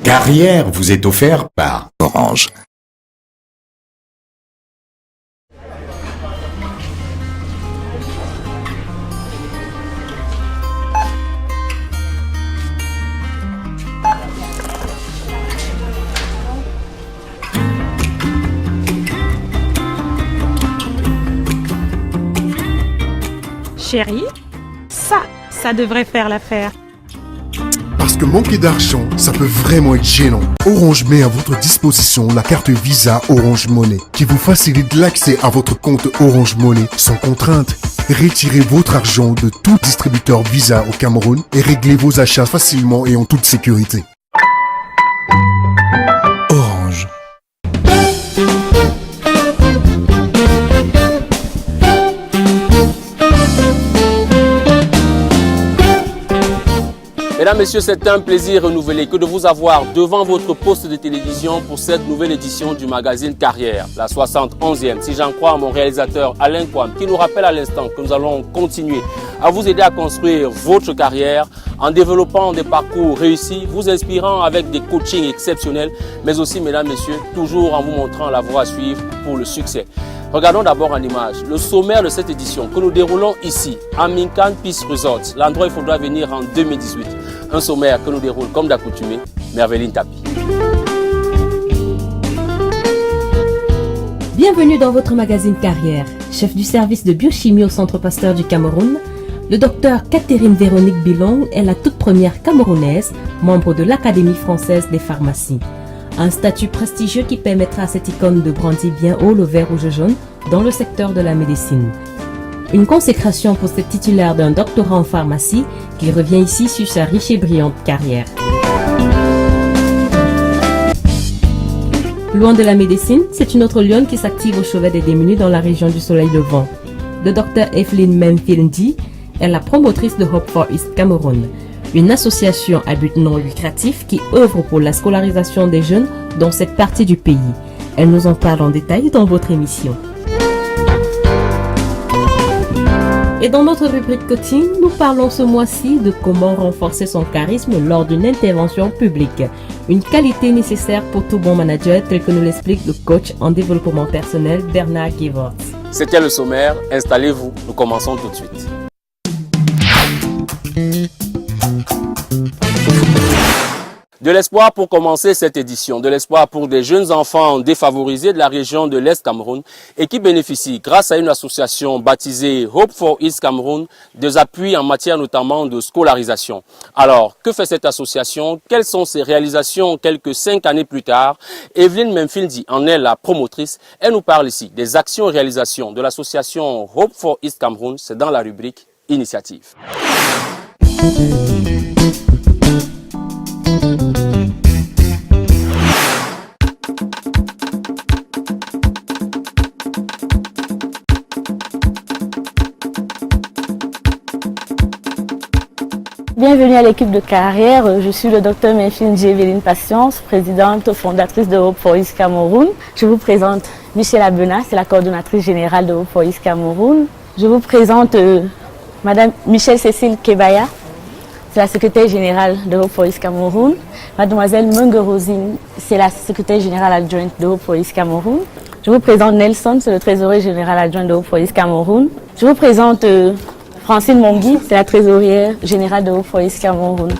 Carrière vous est offert par Orange. Chérie, ça devrait faire l'affaire. Parce que manquer d'argent, ça peut vraiment être gênant. Orange met à votre disposition la carte Visa Orange Money qui vous facilite l'accès à votre compte Orange Money sans contrainte. Retirez votre argent de tout distributeur Visa au Cameroun et réglez vos achats facilement et en toute sécurité. Orange. Mesdames, Messieurs, c'est un plaisir renouvelé que de vous avoir devant votre poste de télévision pour cette nouvelle édition du magazine Carrière, la 71e. Si j'en crois à mon réalisateur Alain Kwam, qui nous rappelle à l'instant que nous allons continuer à vous aider à construire votre carrière en développant des parcours réussis, vous inspirant avec des coachings exceptionnels, mais aussi, mesdames, messieurs, toujours en vous montrant la voie à suivre pour le succès. Regardons d'abord en image le sommaire de cette édition que nous déroulons ici, à Minkan Peace Resort, l'endroit où il faudra venir en 2018. Un sommaire que nous déroule comme d'accoutumé, Merveline Tapi. Bienvenue dans votre magazine Carrière. Chef du service de biochimie au Centre Pasteur du Cameroun, le docteur Catherine Véronique Bilong est la toute première Camerounaise, membre de l'Académie française des pharmacies. Un statut prestigieux qui permettra à cette icône de brandir bien haut le vert rouge jaune dans le secteur de la médecine. Une consécration pour cette titulaire d'un doctorat en pharmacie qui revient ici sur sa riche et brillante carrière. Loin de la médecine, c'est une autre lionne qui s'active au chevet des démunis dans la région du Soleil Levant. Le docteur Evelyn Memphilndi est la promotrice de Hope for East Cameroun, une association à but non lucratif qui œuvre pour la scolarisation des jeunes dans cette partie du pays. Elle nous en parle en détail dans votre émission. Et dans notre rubrique coaching, nous parlons ce mois-ci de comment renforcer son charisme lors d'une intervention publique. Une qualité nécessaire pour tout bon manager tel que nous l'explique le coach en développement personnel Bernard Givorts. C'était le sommaire, installez-vous, nous commençons tout de suite. De l'espoir pour commencer cette édition, de l'espoir pour des jeunes enfants défavorisés de la région de l'Est Cameroun et qui bénéficient, grâce à une association baptisée Hope for East Cameroun, des appuis en matière notamment de scolarisation. Alors, que fait cette association? Quelles sont ses réalisations quelques 5 années plus tard? Evelyn Memphilndi en est la promotrice. Elle nous parle ici des actions et réalisations de l'association Hope for East Cameroun. C'est dans la rubrique Initiative. Bienvenue à l'équipe de Carrière. Je suis le docteur Memphilndi Evelyne Patience, présidente fondatrice de Hope for East Cameroun. Je vous présente Michel Abena, c'est la coordonnatrice générale de Hope for East Cameroun. Je vous présente Madame Michelle Cécile Kebaya, c'est la secrétaire générale de Hope for East Cameroun. Mademoiselle Mungerosine, c'est la secrétaire générale adjointe de Hope for East Cameroun. Je vous présente Nelson, c'est le trésorier général adjoint de Hope for East Cameroun. Je vous présente Francine Mongui, c'est la trésorière générale de Hope for East Cameroun.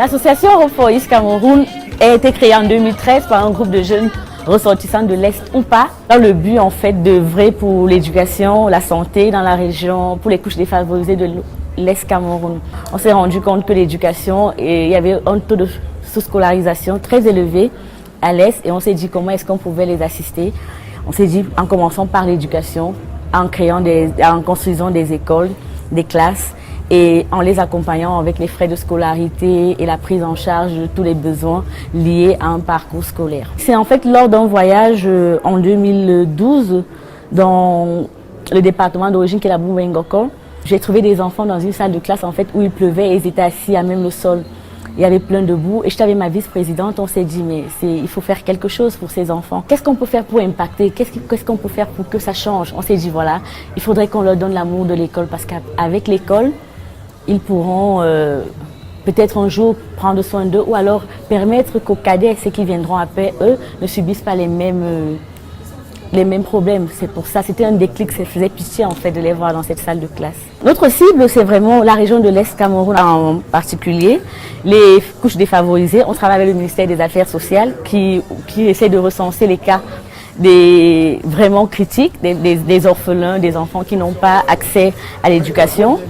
L'association Hope for East Cameroun a été créée en 2013 par un groupe de jeunes ressortissants de l'Est ou pas, dans le but en fait d'œuvrer pour l'éducation, la santé dans la région, pour les couches défavorisées de l'Est Cameroun. On s'est rendu compte que l'éducation, il y avait un taux de sous-scolarisation très élevé à l'Est et on s'est dit comment est-ce qu'on pouvait les assister. On s'est dit en commençant par l'éducation, en construisant des écoles, des classes et en les accompagnant avec les frais de scolarité et la prise en charge de tous les besoins liés à un parcours scolaire. C'est en fait lors d'un voyage en 2012 dans le département d'origine qui est la Boumba-Ngoko. J'ai trouvé des enfants dans une salle de classe en fait où il pleuvait et ils étaient assis à même le sol. Il y avait plein de boue et j'étais avec ma vice-présidente, on s'est dit mais il faut faire quelque chose pour ces enfants. Qu'est-ce qu'on peut faire pour impacter? Qu'est-ce qu'on peut faire pour que ça change? On s'est dit voilà, il faudrait qu'on leur donne l'amour de l'école parce qu'avec l'école, ils pourront peut-être un jour prendre soin d'eux ou alors permettre qu'aux cadets, ceux qui viendront après eux, ne subissent pas les mêmes problèmes. C'est pour ça, c'était un déclic, ça faisait pitié en fait de les voir dans cette salle de classe. Notre cible, c'est vraiment la région de l'Est Cameroun en particulier, les couches défavorisées. On travaille avec le ministère des Affaires sociales qui essaie de recenser les cas vraiment critiques, des orphelins, des enfants qui n'ont pas accès à l'éducation.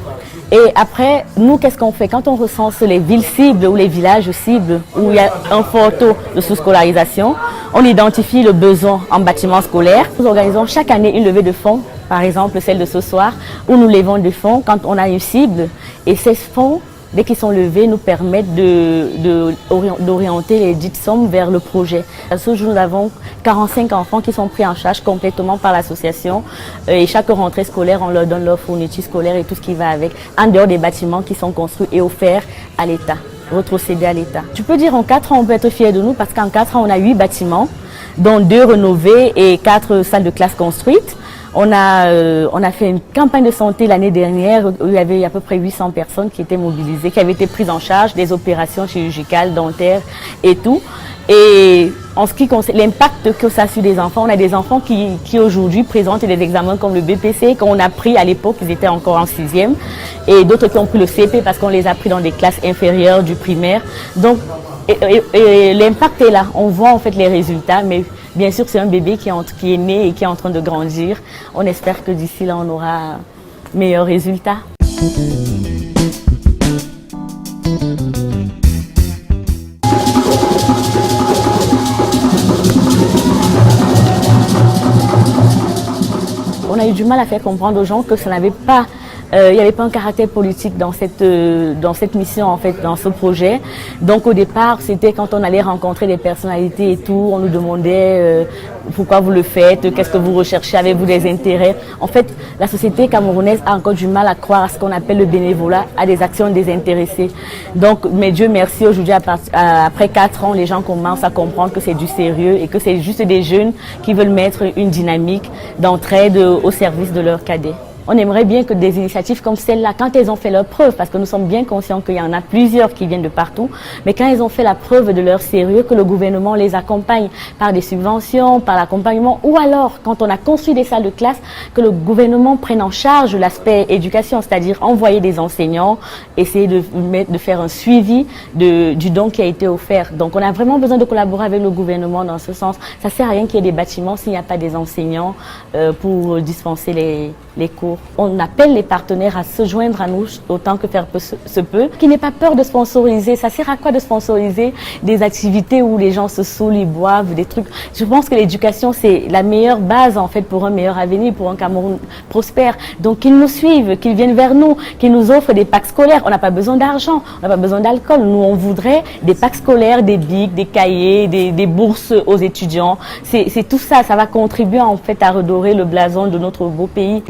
Et après, nous, qu'est-ce qu'on fait? Quand on recense les villes cibles ou les villages cibles où il y a un fort taux de sous-scolarisation, on identifie le besoin en bâtiments scolaires. Nous organisons chaque année une levée de fonds, par exemple celle de ce soir, où nous levons des fonds quand on a une cible. Et ces fonds, dès qu'ils sont levés, nous permettent d'orienter les dites sommes vers le projet. À ce jour, nous avons 45 enfants qui sont pris en charge complètement par l'association. Et chaque rentrée scolaire, on leur donne leur fourniture scolaire et tout ce qui va avec, en dehors des bâtiments qui sont construits et offerts à l'État, retrocédés à l'État. Je peux dire en 4 ans, on peut être fiers de nous parce qu'en 4 ans, on a 8 bâtiments, dont 2 rénovés et 4 salles de classe construites. On a fait une campagne de santé l'année dernière où il y avait à peu près 800 personnes qui étaient mobilisées, qui avaient été prises en charge, des opérations chirurgicales, dentaires et tout. Et en ce qui concerne l'impact que ça a sur des enfants, on a des enfants qui aujourd'hui présentent des examens comme le BPC, qu'on a pris à l'époque, ils étaient encore en 6e, et d'autres qui ont pris le CP parce qu'on les a pris dans des classes inférieures du primaire. Donc, et l'impact est là, on voit en fait les résultats, mais bien sûr c'est un bébé qui est né et qui est en train de grandir. On espère que d'ici là on aura meilleurs résultats. On a eu du mal à faire comprendre aux gens que ça n'avait pas il n'y avait pas un caractère politique dans cette mission, en fait, dans ce projet. Donc au départ, c'était quand on allait rencontrer des personnalités et tout, on nous demandait pourquoi vous le faites, qu'est-ce que vous recherchez, avez-vous des intérêts. En fait, la société camerounaise a encore du mal à croire à ce qu'on appelle le bénévolat, à des actions désintéressées. Donc, mais Dieu merci, aujourd'hui, après 4 ans, les gens commencent à comprendre que c'est du sérieux et que c'est juste des jeunes qui veulent mettre une dynamique d'entraide au service de leurs cadets. On aimerait bien que des initiatives comme celle-là, quand elles ont fait leur preuve, parce que nous sommes bien conscients qu'il y en a plusieurs qui viennent de partout, mais quand elles ont fait la preuve de leur sérieux, que le gouvernement les accompagne par des subventions, par l'accompagnement, ou alors, quand on a construit des salles de classe, que le gouvernement prenne en charge l'aspect éducation, c'est-à-dire envoyer des enseignants, essayer de faire un suivi du don qui a été offert. Donc on a vraiment besoin de collaborer avec le gouvernement dans ce sens. Ça ne sert à rien qu'il y ait des bâtiments s'il n'y a pas des enseignants pour dispenser les cours. On appelle les partenaires à se joindre à nous autant que faire se peut, qui n'aient pas peur de sponsoriser. Ça sert à quoi de sponsoriser des activités où les gens se saoulent, ils boivent, des trucs. Je pense que l'éducation, c'est la meilleure base en fait pour un meilleur avenir, pour un Cameroun prospère. Donc qu'ils nous suivent, qu'ils viennent vers nous, qu'ils nous offrent des packs scolaires. On n'a pas besoin d'argent, on n'a pas besoin d'alcool. Nous, on voudrait des packs scolaires, des bics, des cahiers, des bourses aux étudiants. C'est tout ça, ça va contribuer en fait à redorer le blason de notre beau pays.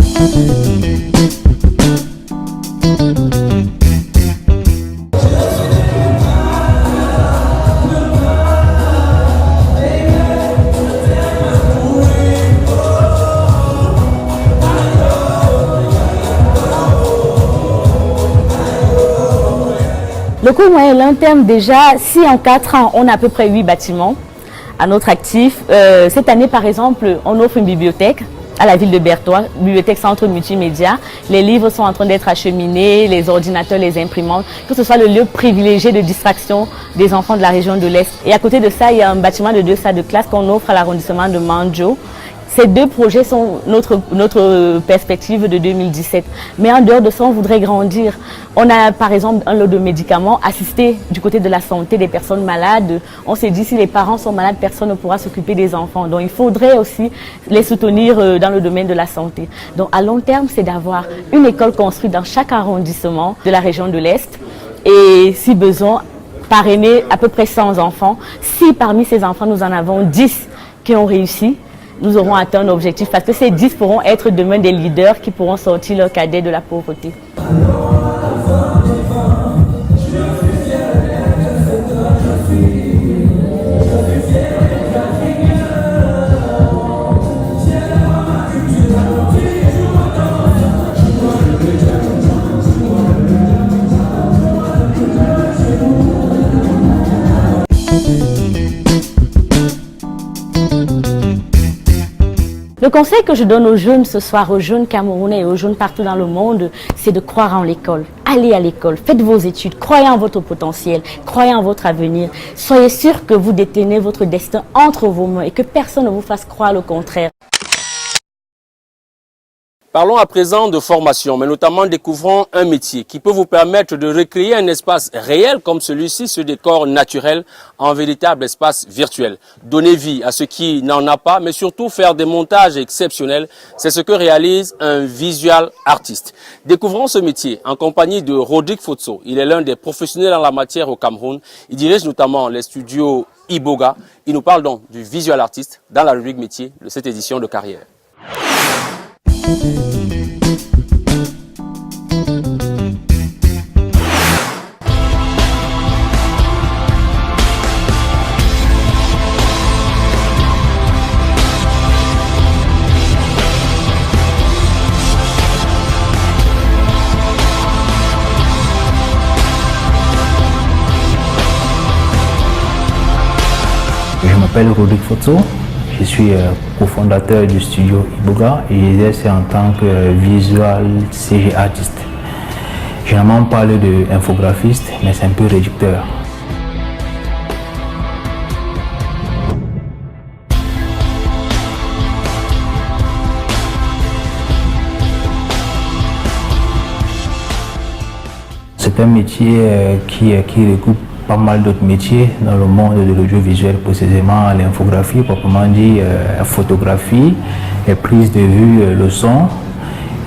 Le coût moyen long terme, déjà, si en 4 ans, on a à peu près 8 bâtiments à notre actif, cette année, par exemple, on offre une bibliothèque à la ville de Berthois, bibliothèque centre multimédia. Les livres sont en train d'être acheminés, les ordinateurs, les imprimantes, que ce soit le lieu privilégié de distraction des enfants de la région de l'Est. Et à côté de ça, il y a un bâtiment de 2 salles de classe qu'on offre à l'arrondissement de Mandjo. Ces 2 projets sont notre perspective de 2017. Mais en dehors de ça, on voudrait grandir. On a par exemple un lot de médicaments assistés du côté de la santé des personnes malades. On s'est dit si les parents sont malades, personne ne pourra s'occuper des enfants. Donc il faudrait aussi les soutenir dans le domaine de la santé. Donc à long terme, c'est d'avoir une école construite dans chaque arrondissement de la région de l'Est. Et si besoin, parrainer à peu près 100 enfants. Si parmi ces enfants, nous en avons 10 qui ont réussi, nous aurons atteint un objectif parce que ces 10 pourront être demain des leaders qui pourront sortir leurs cadets de la pauvreté. Le conseil que je donne aux jeunes ce soir, aux jeunes Camerounais et aux jeunes partout dans le monde, c'est de croire en l'école. Allez à l'école, faites vos études, croyez en votre potentiel, croyez en votre avenir. Soyez sûr que vous détenez votre destin entre vos mains et que personne ne vous fasse croire le contraire. Parlons à présent de formation, mais notamment découvrons un métier qui peut vous permettre de recréer un espace réel comme celui-ci, ce décor naturel, en véritable espace virtuel. Donner vie à ce qui n'en a pas, mais surtout faire des montages exceptionnels, c'est ce que réalise un visual artiste. Découvrons ce métier en compagnie de Rodrigue Fotso. Il est l'un des professionnels en la matière au Cameroun. Il dirige notamment les studios Iboga. Il nous parle donc du visual artiste dans la rubrique métier de cette édition de Carrière. Je m'appelle Rodrigue Fotso. Je suis cofondateur du studio Iboga et j'exerce en tant que visual CG artiste. Généralement on parle d'infographiste, mais c'est un peu réducteur. C'est un métier qui regroupe pas mal d'autres métiers dans le monde de l'audiovisuel, précisément l'infographie, proprement dit, la photographie, les prises de vue, le son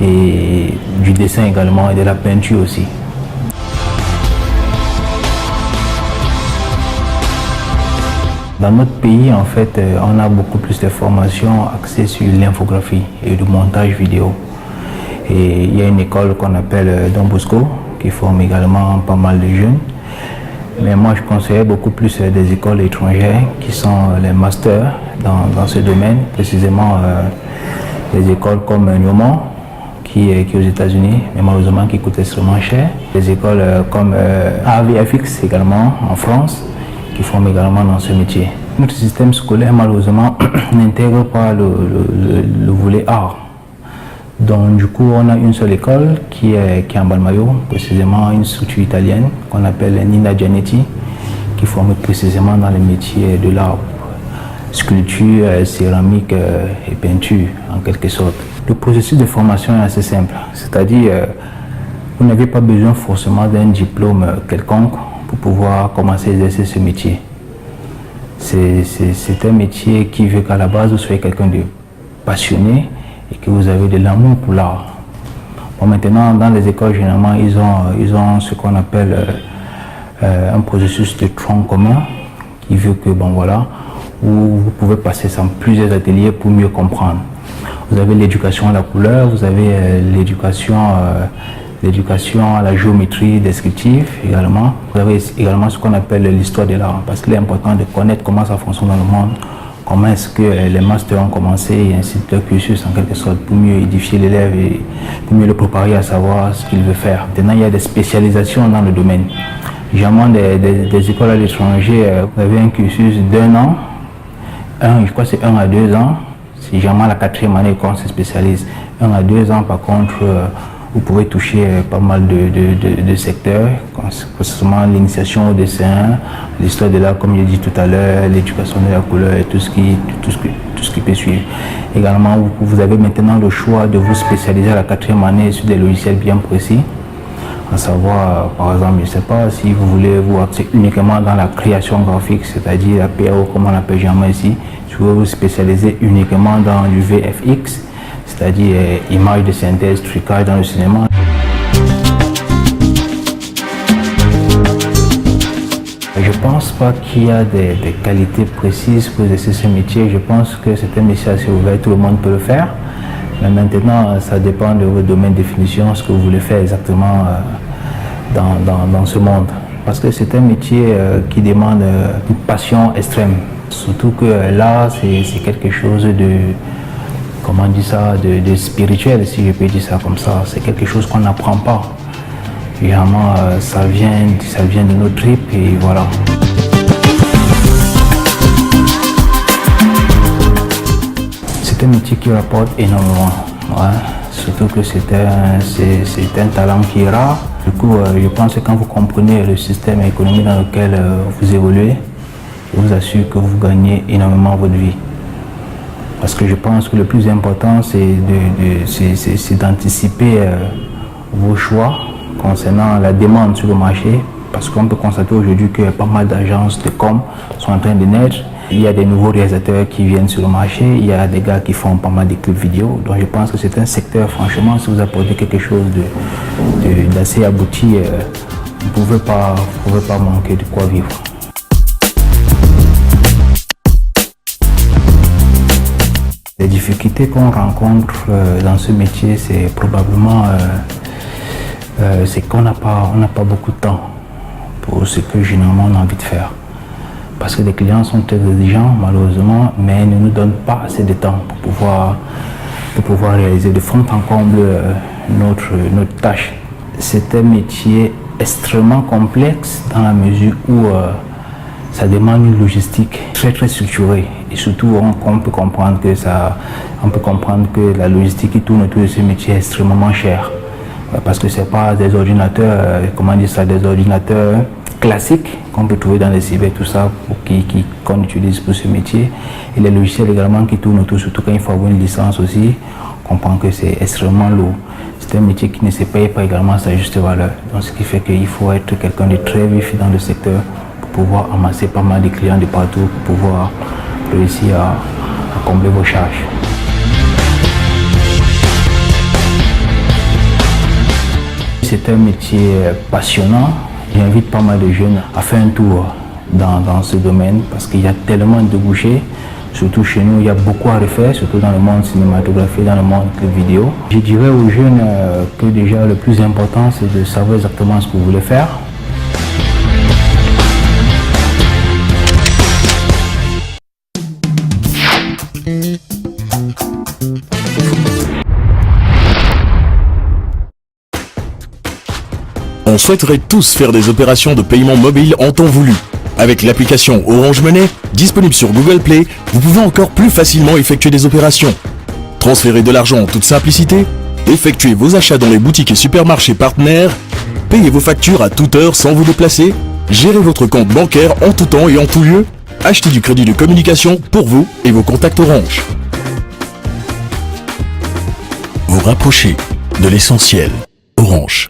et du dessin également et de la peinture aussi. Dans notre pays, en fait, on a beaucoup plus de formations axées sur l'infographie et le montage vidéo. Et il y a une école qu'on appelle Don Bosco qui forme également pas mal de jeunes. Mais moi, je conseille beaucoup plus des écoles étrangères qui sont les masters dans ce domaine, précisément des écoles comme Newman, qui est aux États-Unis, mais malheureusement qui coûte extrêmement cher. Des écoles comme AVFX également en France, qui forment également dans ce métier. Notre système scolaire, malheureusement, n'intègre pas le volet art. Donc du coup, on a une seule école qui est en Balmayo, précisément une structure italienne qu'on appelle Nina Gianetti, qui forme précisément dans les métiers de l'art, sculpture, céramique et peinture en quelque sorte. Le processus de formation est assez simple, c'est-à-dire vous n'avez pas besoin forcément d'un diplôme quelconque pour pouvoir commencer à exercer ce métier. C'est un métier qui veut qu'à la base vous soyez quelqu'un de passionné et que vous avez de l'amour pour l'art. Bon, maintenant, dans les écoles, généralement, ils ont ce qu'on appelle un processus de tronc commun qui veut que, bon voilà, où vous pouvez passer dans plusieurs ateliers pour mieux comprendre. Vous avez l'éducation à la couleur, vous avez l'éducation à la géométrie descriptive également. Vous avez également ce qu'on appelle l'histoire de l'art, parce qu'il est important de connaître comment ça fonctionne dans le monde, comment est-ce que les masters ont commencé et ainsi de leur cursus en quelque sorte pour mieux édifier l'élève et pour mieux le préparer à savoir ce qu'il veut faire. Maintenant, il y a des spécialisations dans le domaine. Généralement, des écoles à l'étranger, vous avez un cursus d'1 an, je crois que c'est 1 à 2 ans, C'est généralement la 4e année qu'on se spécialise. 1 à 2 ans, par contre, vous pouvez toucher pas mal de secteurs, concernant l'initiation au dessin, l'histoire de l'art, comme j'ai dit tout à l'heure, l'éducation de la couleur et tout ce qui peut suivre. Également, vous avez maintenant le choix de vous spécialiser à la 4e année sur des logiciels bien précis. À savoir, par exemple, je ne sais pas si vous voulez vous axer uniquement dans la création graphique, c'est-à-dire la PAO, comme on l'appelle généralement ici, si vous voulez vous spécialiser uniquement dans du VFX, c'est-à-dire images de synthèse, trucage dans le cinéma. Je ne pense pas qu'il y a des qualités précises pour exercer ce métier. Je pense que c'est un métier assez ouvert, tout le monde peut le faire. Mais maintenant, ça dépend de votre domaine de définition, ce que vous voulez faire exactement dans ce monde. Parce que c'est un métier qui demande une passion extrême. Surtout que là, c'est quelque chose de, comment on dit ça, de spirituel, si je peux dire ça comme ça. C'est quelque chose qu'on n'apprend pas. Généralement, ça vient de nos tripes et voilà. C'est un métier qui rapporte énormément, ouais. Surtout que c'est un talent qui est rare. Du coup, je pense que quand vous comprenez le système économique dans lequel vous évoluez, je vous assure que vous gagnez énormément votre vie. Parce que je pense que le plus important, c'est d'anticiper vos choix concernant la demande sur le marché. Parce qu'on peut constater aujourd'hui que pas mal d'agences de com sont en train de naître. Il y a des nouveaux réalisateurs qui viennent sur le marché, il y a des gars qui font pas mal de clips vidéo. Donc je pense que c'est un secteur, franchement, si vous apportez quelque chose d'assez abouti, vous ne pouvez pas manquer de quoi vivre. Les difficultés qu'on rencontre dans ce métier, c'est probablement c'est qu'on n'a pas beaucoup de temps pour ce que généralement on a envie de faire. Parce que les clients sont très exigeants, malheureusement, mais ils ne nous donnent pas assez de temps pour pouvoir réaliser de fond en comble notre tâche. C'est un métier extrêmement complexe dans la mesure où ça demande une logistique très structurée. Et surtout, on peut comprendre que la logistique qui tourne autour de ce métier est extrêmement chère. Parce que ce n'est pas des ordinateurs, des ordinateurs classiques qu'on peut trouver dans les cyber, tout ça, qu'on utilise pour ce métier. Et les logiciels également qui tournent autour, surtout quand il faut avoir une licence aussi, on comprend que c'est extrêmement lourd. C'est un métier qui ne se paye pas également à sa juste valeur. Donc ce qui fait qu'il faut être quelqu'un de très vif dans le secteur pour pouvoir amasser pas mal de clients de partout, pour pouvoir réussir à combler vos charges. C'est un métier passionnant. J'invite pas mal de jeunes à faire un tour dans ce domaine parce qu'il y a tellement de débouchés. Surtout chez nous, il y a beaucoup à refaire, surtout dans le monde cinématographique, dans le monde vidéo. Je dirais aux jeunes que déjà le plus important, c'est de savoir exactement ce que vous voulez faire. On souhaiterait tous faire des opérations de paiement mobile en temps voulu. Avec l'application Orange Money, disponible sur Google Play, vous pouvez encore plus facilement effectuer des opérations. Transférer de l'argent en toute simplicité, effectuer vos achats dans les boutiques et supermarchés partenaires, payer vos factures à toute heure sans vous déplacer, gérer votre compte bancaire en tout temps et en tout lieu, acheter du crédit de communication pour vous et vos contacts Orange. Vous rapprochez de l'essentiel. Orange.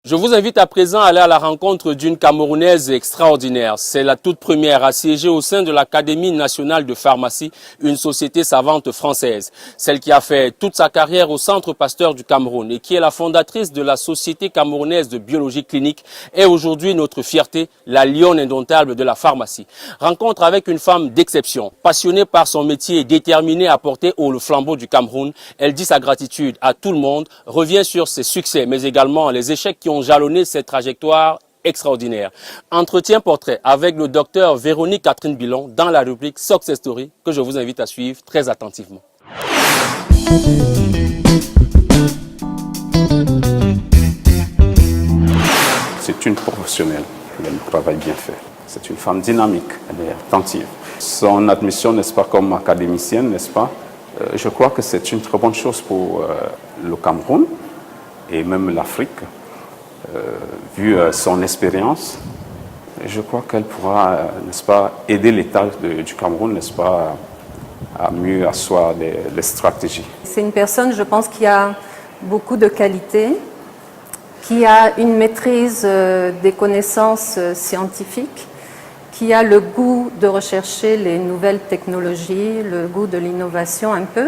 Je vous invite à présent à aller à la rencontre d'une Camerounaise extraordinaire. C'est la toute première à siéger au sein de l'Académie nationale de pharmacie, une société savante française. Celle qui a fait toute sa carrière au Centre Pasteur du Cameroun et qui est la fondatrice de la Société camerounaise de biologie clinique est aujourd'hui notre fierté, la lionne indomptable de la pharmacie. Rencontre avec une femme d'exception, passionnée par son métier et déterminée à porter haut le flambeau du Cameroun. Elle dit sa gratitude à tout le monde, revient sur ses succès mais également les échecs qui ont jalonné cette trajectoire extraordinaire. Entretien portrait avec le docteur Véronique Catherine Bilon dans la rubrique Success Story que je vous invite à suivre très attentivement. C'est une professionnelle, elle a un travail bien fait. C'est une femme dynamique, elle est attentive. Son admission, n'est-ce pas, comme académicienne, n'est-ce pas, je crois que c'est une très bonne chose pour le Cameroun et même l'Afrique, vu son expérience. Je crois qu'elle pourra, n'est-ce pas, aider l'État du Cameroun, n'est-ce pas, à mieux asseoir les stratégies. C'est une personne, je pense, qui a beaucoup de qualités, qui a une maîtrise des connaissances scientifiques, qui a le goût de rechercher les nouvelles technologies, le goût de l'innovation un peu,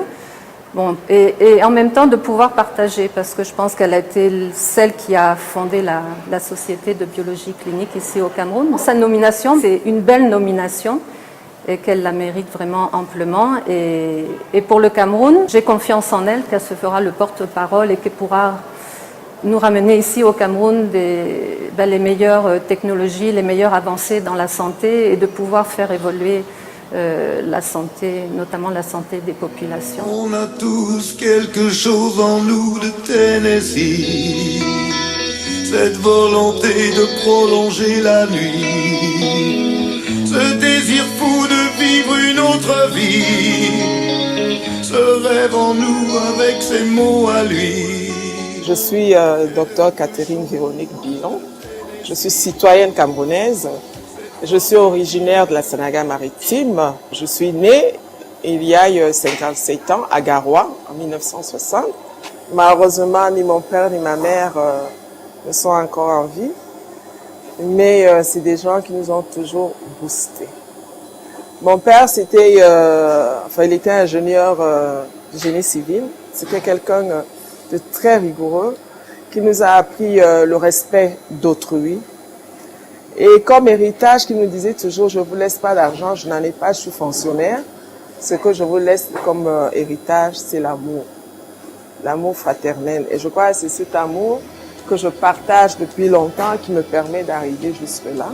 bon, et en même temps de pouvoir partager, parce que je pense qu'elle a été celle qui a fondé la Société de biologie clinique ici au Cameroun. Sa nomination, c'est une belle nomination et qu'elle la mérite vraiment amplement. Et pour le Cameroun, j'ai confiance en elle, qu'elle se fera le porte-parole et qu'elle pourra nous ramener ici au Cameroun les meilleures technologies, les meilleures avancées dans la santé et de pouvoir faire évoluer la santé, notamment la santé des populations. On a tous quelque chose en nous de Tennessee, cette volonté de prolonger la nuit, ce désir fou de vivre une autre vie, ce rêve en nous avec ses mots à lui. Je suis Dr Catherine Véronique Bilon. Je suis citoyenne camerounaise. Je suis originaire de la Sénégal-Maritime. Je suis née il y a 57 ans à Garoua en 1960. Malheureusement, ni mon père ni ma mère ne sont encore en vie. Mais c'est des gens qui nous ont toujours boostés. Mon père, il était ingénieur du génie civil. C'était quelqu'un de très rigoureux, qui nous a appris le respect d'autrui. Et comme héritage, qui nous disait toujours, je ne vous laisse pas d'argent, je n'en ai pas, je suis fonctionnaire. Ce que je vous laisse comme héritage, c'est l'amour. L'amour fraternel. Et je crois que c'est cet amour que je partage depuis longtemps qui me permet d'arriver jusque-là.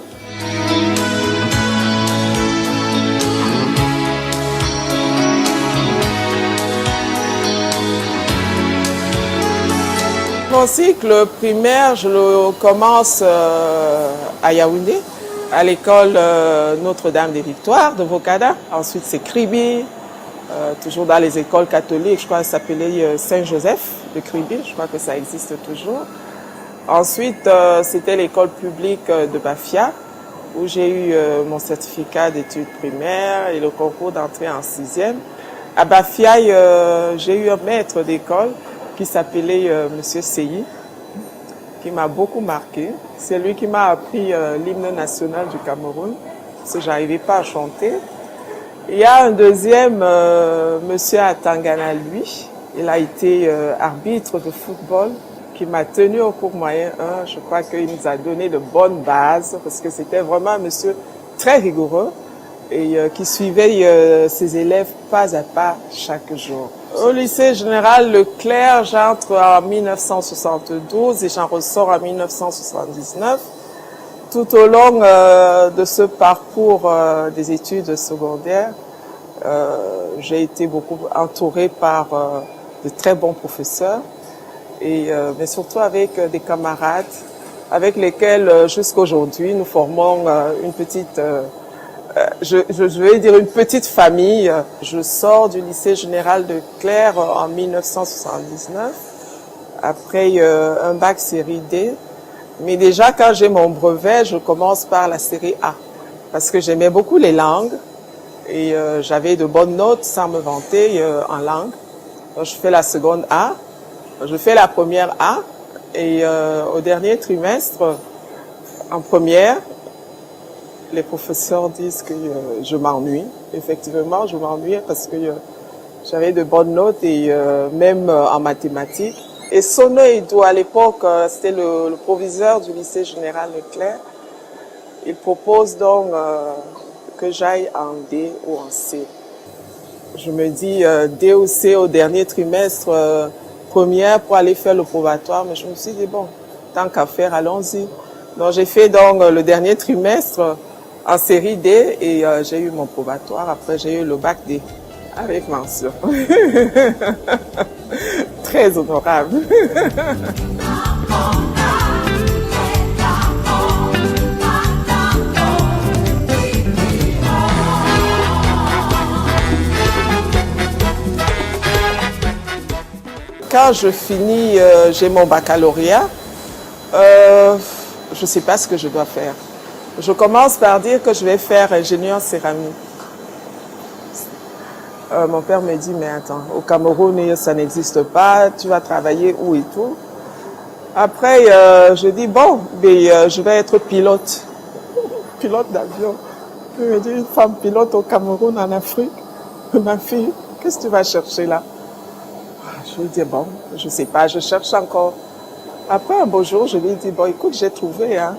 Mon cycle primaire, je le commence à Yaoundé, à l'école Notre-Dame des Victoires de Vocada. Ensuite, c'est Kribi, toujours dans les écoles catholiques, je crois que ça s'appelait Saint-Joseph de Kribi, je crois que ça existe toujours. Ensuite, c'était l'école publique de Bafia, où j'ai eu mon certificat d'études primaires et le concours d'entrée en 6e. À Bafia, j'ai eu un maître d'école qui s'appelait Monsieur Seyi, qui m'a beaucoup marqué. C'est lui qui m'a appris l'hymne national du Cameroun, parce que je n'arrivais pas à chanter. Il y a un deuxième, Monsieur Atangana, lui, il a été arbitre de football, qui m'a tenu au cours moyen 1. Je crois qu'il nous a donné de bonnes bases, parce que c'était vraiment un monsieur très rigoureux, et qui suivait ses élèves pas à pas chaque jour. Au lycée général Leclerc, j'entre en 1972 et j'en ressors en 1979. Tout au long de ce parcours des études secondaires, j'ai été beaucoup entourée par de très bons professeurs, mais surtout avec des camarades avec lesquels jusqu'à aujourd'hui nous formons une petite... je vais dire une petite famille. Je sors du lycée général de Leclerc en 1979, après un bac série D. Mais déjà, quand j'ai mon brevet, je commence par la série A, parce que j'aimais beaucoup les langues et j'avais de bonnes notes sans me vanter en langue. Donc, je fais la seconde A, je fais la première A et au dernier trimestre, en première, les professeurs disent que je m'ennuie. Effectivement, je m'ennuie parce que j'avais de bonnes notes et même en mathématiques. Et Sono Edou, à l'époque, c'était le proviseur du lycée général Leclerc. Il propose donc que j'aille en D ou en C. Je me dis D ou C au dernier trimestre, première pour aller faire le probatoire. Mais je me suis dit, bon, tant qu'à faire, allons-y. Donc j'ai fait donc le dernier trimestre en série D et j'ai eu mon probatoire. Après, j'ai eu le bac D avec mention. Très honorable. quand je finis, j'ai mon baccalauréat, je ne sais pas ce que je dois faire. Je commence par dire que je vais faire ingénieur céramique. Mon père me dit, mais attends, au Cameroun, ça n'existe pas, tu vas travailler où et tout. Après, je dis, bon, mais, je vais être pilote. Pilote d'avion. Il me dit, une femme pilote au Cameroun, en Afrique. Ma fille, qu'est-ce que tu vas chercher là? Je lui dis, bon, je ne sais pas, je cherche encore. Après, un beau jour, je lui dis, bon, écoute, j'ai trouvé, hein.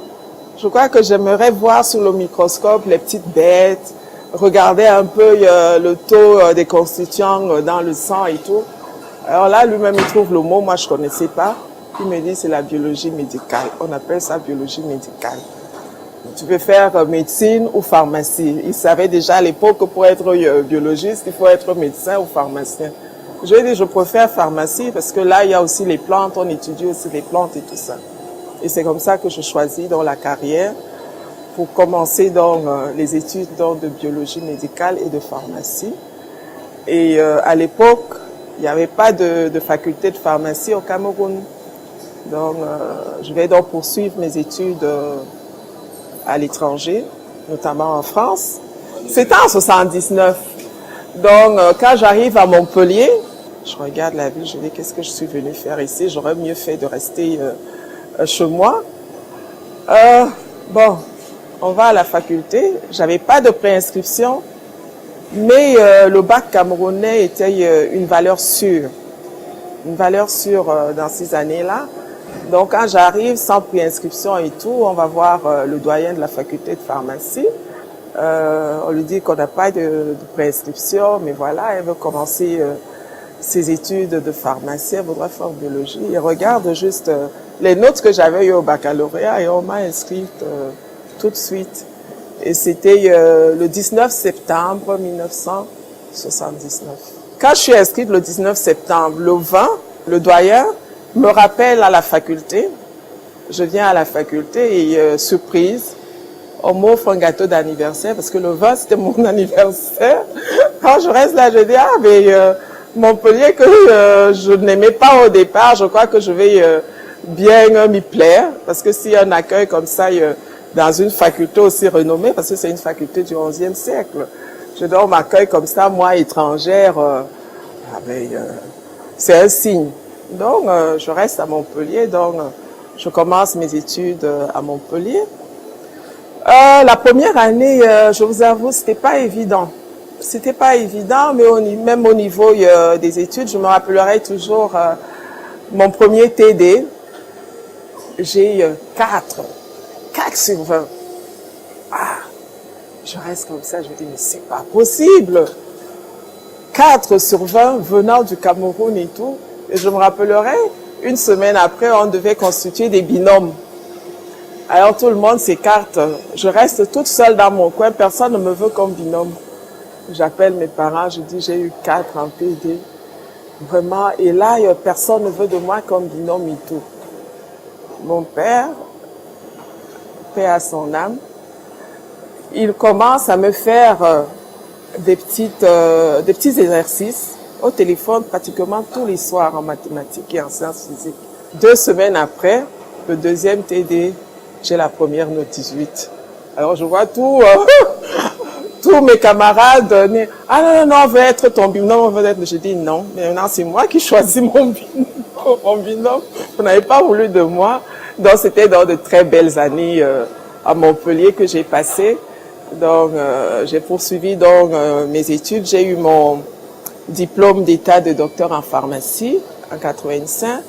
Je crois que j'aimerais voir sous le microscope les petites bêtes, regarder un peu le taux des constituants dans le sang et tout. Alors là, lui-même, il trouve le mot, moi, je ne connaissais pas. Il me dit, c'est la biologie médicale. On appelle ça biologie médicale. Tu peux faire médecine ou pharmacie. Il savait déjà à l'époque que pour être biologiste, il faut être médecin ou pharmacien. Je lui ai dit, je préfère pharmacie parce que là, il y a aussi les plantes, on étudie aussi les plantes et tout ça. Et c'est comme ça que je choisis dans la carrière pour commencer dans les études de biologie médicale et de pharmacie. Et à l'époque, il n'y avait pas de faculté de pharmacie au Cameroun. Donc, je vais donc poursuivre mes études à l'étranger, notamment en France. C'était en 79. Donc, quand j'arrive à Montpellier, je regarde la ville, je dis, qu'est-ce que je suis venue faire ici? J'aurais mieux fait de rester chez moi. Bon, on va à la faculté. J'avais pas de préinscription, mais le bac camerounais était une valeur sûre. Une valeur sûre dans ces années-là. Donc, quand j'arrive sans préinscription et tout, on va voir le doyen de la faculté de pharmacie. On lui dit qu'on n'a pas de préinscription, mais voilà, elle veut commencer ses études de pharmacie, elle voudrait faire biologie. Il regarde juste les notes que j'avais eues au baccalauréat et on m'a inscrite tout de suite. Et c'était le 19 septembre 1979. Quand je suis inscrite le 19 septembre, le 20, le doyen me rappelle à la faculté. Je viens à la faculté et surprise, on m'offre un gâteau d'anniversaire parce que le 20 c'était mon anniversaire. Quand je reste là, je dis, ah mais Montpellier que je n'aimais pas au départ, je crois que je vais bien m'y plaire parce que s'il y a un accueil comme ça dans une faculté aussi renommée, parce que c'est une faculté du XIe siècle, je donne m'accueil comme ça, moi étrangère, c'est un signe. Donc, je reste à Montpellier, donc je commence mes études à Montpellier. La première année, je vous avoue, c'était pas évident. C'était pas évident, mais même au niveau des études, je me rappellerai toujours mon premier TD. J'ai 4 sur 20. Ah, je reste comme ça, je me dis, mais c'est pas possible. 4 sur 20 venant du Cameroun et tout. Et je me rappellerai, une semaine après, on devait constituer des binômes. Alors tout le monde s'écarte. Je reste toute seule dans mon coin, personne ne me veut comme binôme. J'appelle mes parents, je dis, j'ai eu 4 en PD. Vraiment, et là, personne ne veut de moi comme binôme et tout. Mon père, paix à son âme, il commence à me faire des petits exercices au téléphone pratiquement tous les soirs en mathématiques et en sciences physiques. 2 semaines après, le deuxième TD, j'ai la première note 18. Alors je vois tous mes camarades, ah non, on veut être ton binôme, on veut être... Je dis non, mais maintenant c'est moi qui choisis mon binôme. Vous n'avez pas voulu de moi. Donc c'était dans de très belles années à Montpellier que j'ai passées. Donc j'ai poursuivi donc mes études. J'ai eu mon diplôme d'état de docteur en pharmacie en 85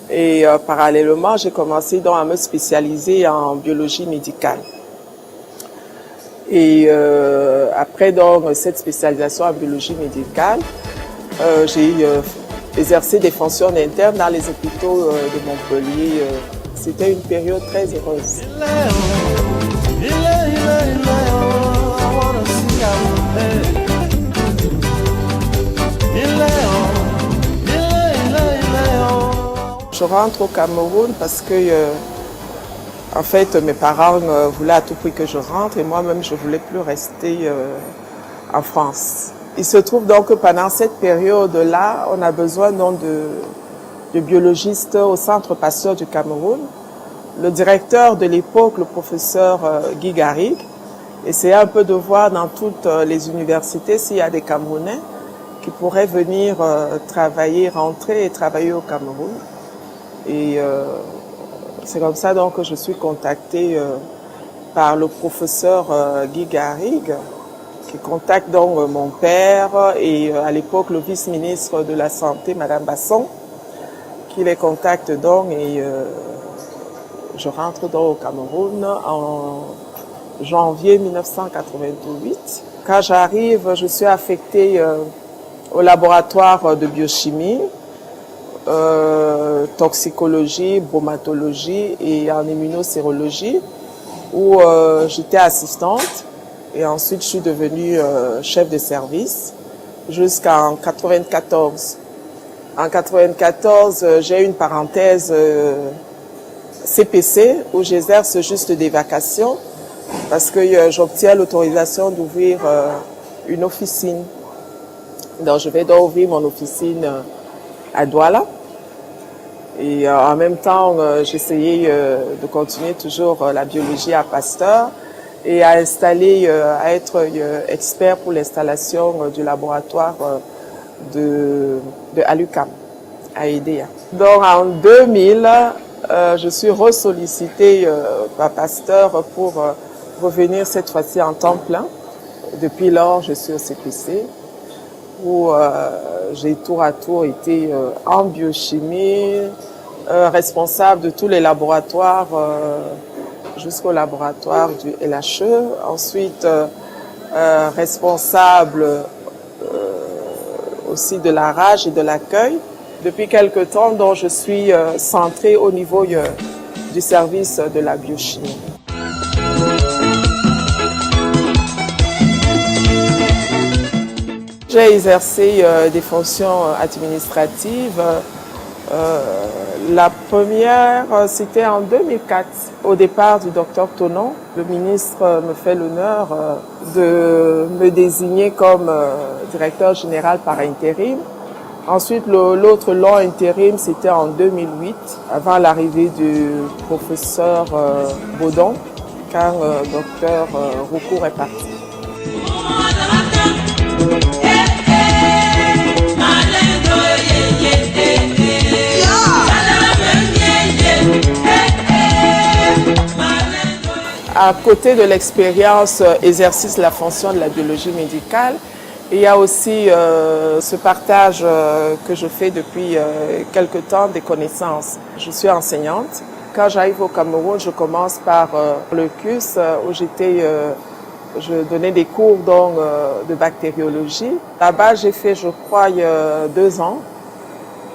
et parallèlement j'ai commencé donc à me spécialiser en biologie médicale. Et après donc cette spécialisation en biologie médicale, j'ai exercé des fonctions internes dans les hôpitaux de Montpellier. C'était une période très heureuse. Je rentre au Cameroun parce que, en fait, mes parents voulaient à tout prix que je rentre et moi-même, je ne voulais plus rester en France. Il se trouve donc que pendant cette période-là, on a besoin donc de biologiste au Centre Pasteur du Cameroun. Le directeur de l'époque, le professeur Guy Garrigue, essayait un peu de voir dans toutes les universités s'il y a des Camerounais qui pourraient venir rentrer et travailler au Cameroun. Et c'est comme ça donc que je suis contactée par le professeur Guy Garrigue, qui contacte donc mon père et à l'époque le vice-ministre de la Santé, Madame Basson, qui les contacte donc et je rentre donc au Cameroun en janvier 1988. Quand j'arrive, je suis affectée au laboratoire de biochimie, toxicologie, bromatologie et en immunocérologie, où j'étais assistante. Et ensuite, je suis devenue chef de service jusqu'en 1994. En 1994, j'ai une parenthèse CPC où j'exerce juste des vacations parce que j'obtiens l'autorisation d'ouvrir une officine. Donc, je vais donc ouvrir mon officine à Douala. Et en même temps, j'essayais de continuer toujours la biologie à Pasteur et à être expert pour l'installation du laboratoire de Alucam, à EDEA. Donc en 2000, je suis ressollicitée par Pasteur pour revenir cette fois-ci en temps plein. Depuis lors, je suis au CPC, où j'ai tour à tour été en biochimie, responsable de tous les laboratoires jusqu'au laboratoire du LHE, ensuite responsable aussi de la rage et de l'accueil. Depuis quelque temps, donc, je suis centrée au niveau du service de la biochimie. J'ai exercé des fonctions administratives. La première, c'était en 2004, au départ du docteur Tonon. Le ministre me fait l'honneur de me désigner comme directeur général par intérim. Ensuite, l'autre long intérim, c'était en 2008, avant l'arrivée du professeur Baudon, quand docteur Roucourt est parti. À côté de l'expérience exercice de la fonction de la biologie médicale, il y a aussi ce partage que je fais depuis quelque temps des connaissances. Je suis enseignante. Quand j'arrive au Cameroun, je commence par le CUS où je donnais des cours donc, de bactériologie. Là-bas, j'ai fait, je crois, 2 ans.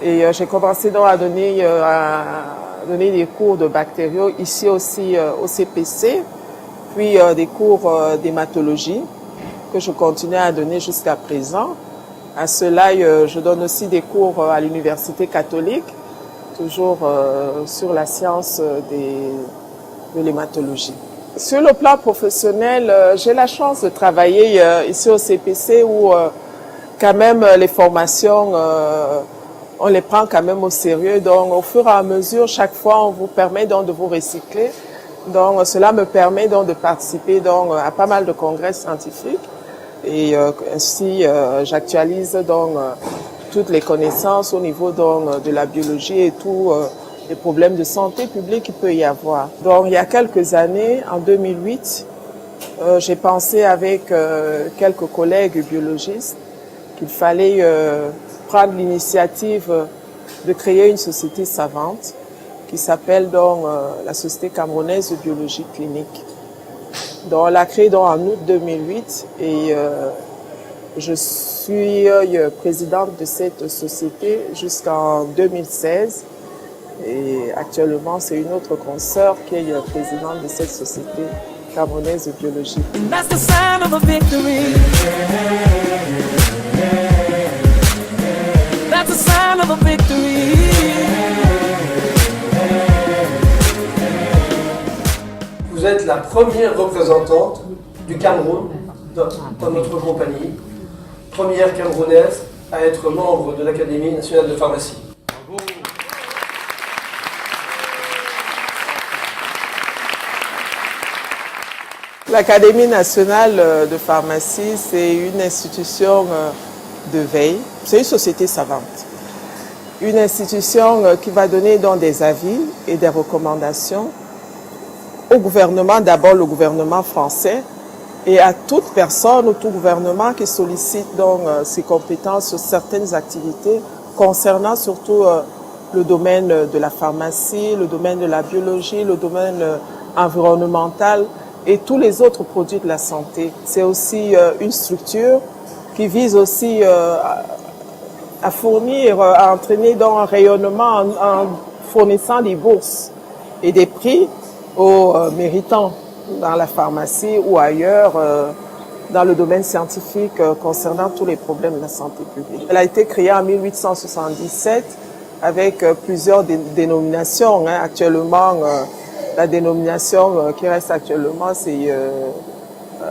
Et j'ai commencé donc à donner des cours de bactériaux, ici aussi au CPC, puis des cours d'hématologie que je continue à donner jusqu'à présent. À cela, je donne aussi des cours à l'Université catholique, toujours sur la science de l'hématologie. Sur le plan professionnel, j'ai la chance de travailler ici au CPC où quand même les formations, on les prend quand même au sérieux. Donc au fur et à mesure, chaque fois, on vous permet donc de vous recycler. Donc cela me permet donc de participer donc à pas mal de congrès scientifiques et ainsi j'actualise donc toutes les connaissances au niveau donc de la biologie et tous les problèmes de santé publique qu'il peut y avoir. Donc il y a quelques années, en 2008, j'ai pensé avec quelques collègues biologistes qu'il fallait prendre l'initiative de créer une société savante qui s'appelle donc la Société camerounaise de biologie clinique. Donc on l'a créée donc en août 2008 et je suis présidente de cette société jusqu'en 2016 et actuellement c'est une autre consoeur qui est présidente de cette société camerounaise de biologie. That's the sign of a victory. That's the sign of a victory. Vous êtes la première représentante du Cameroun dans notre compagnie, première camerounaise à être membre de l'Académie nationale de pharmacie. Bravo. L'Académie nationale de pharmacie, c'est une institution de veille. C'est une société savante. Une institution qui va donner donc des avis et des recommandations au gouvernement, d'abord le gouvernement français, et à toute personne ou tout gouvernement qui sollicite donc ses compétences sur certaines activités concernant surtout le domaine de la pharmacie, le domaine de la biologie, le domaine environnemental et tous les autres produits de la santé. C'est aussi une structure qui vise aussi à fournir, à entraîner dans un rayonnement en fournissant des bourses et des prix aux méritants dans la pharmacie ou ailleurs dans le domaine scientifique concernant tous les problèmes de la santé publique. Elle a été créée en 1877 avec plusieurs dénominations. Actuellement, la dénomination qui reste actuellement, c'est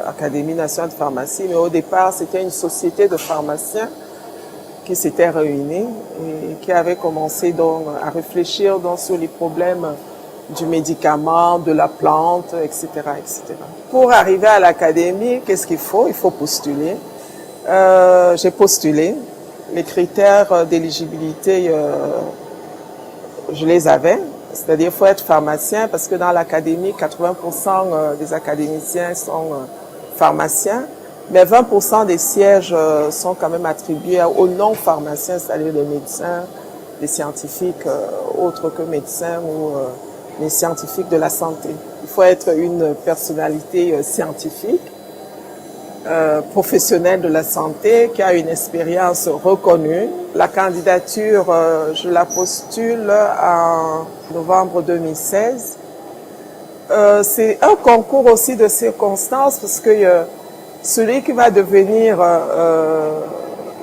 Académie nationale de pharmacie, mais au départ, c'était une société de pharmaciens qui s'était réunie et qui avait commencé donc à réfléchir donc sur les problèmes du médicament, de la plante, etc., etc. Pour arriver à l'académie, qu'est-ce qu'il faut? Il faut postuler. J'ai postulé. Les critères d'éligibilité, je les avais. C'est-à-dire qu'il faut être pharmacien parce que dans l'académie, 80% des académiciens sont pharmaciens, mais 20% des sièges sont quand même attribués aux non-pharmaciens, c'est-à-dire les médecins, les scientifiques autres que médecins ou les scientifiques de la santé. Il faut être une personnalité scientifique, professionnelle de la santé, qui a une expérience reconnue. La candidature, je la postule en novembre 2016. C'est un concours aussi de circonstances parce que celui qui va devenir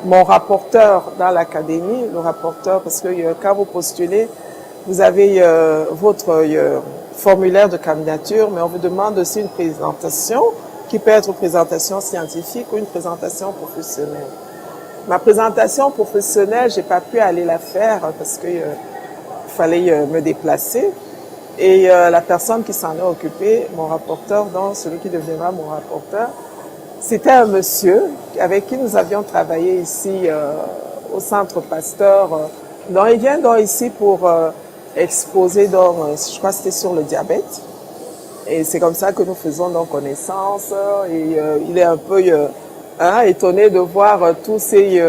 mon rapporteur dans l'académie, le rapporteur, parce que quand vous postulez, vous avez votre formulaire de candidature, mais on vous demande aussi une présentation qui peut être une présentation scientifique ou une présentation professionnelle. Ma présentation professionnelle, j'ai pas pu aller la faire parce que fallait me déplacer. Et la personne qui s'en est occupée, mon rapporteur, donc celui qui deviendra mon rapporteur, c'était un monsieur avec qui nous avions travaillé ici au Centre Pasteur. Donc il vient donc ici pour exposer, donc, je crois que c'était sur le diabète. Et c'est comme ça que nous faisons donc connaissance. Et il est un peu étonné de voir tous ces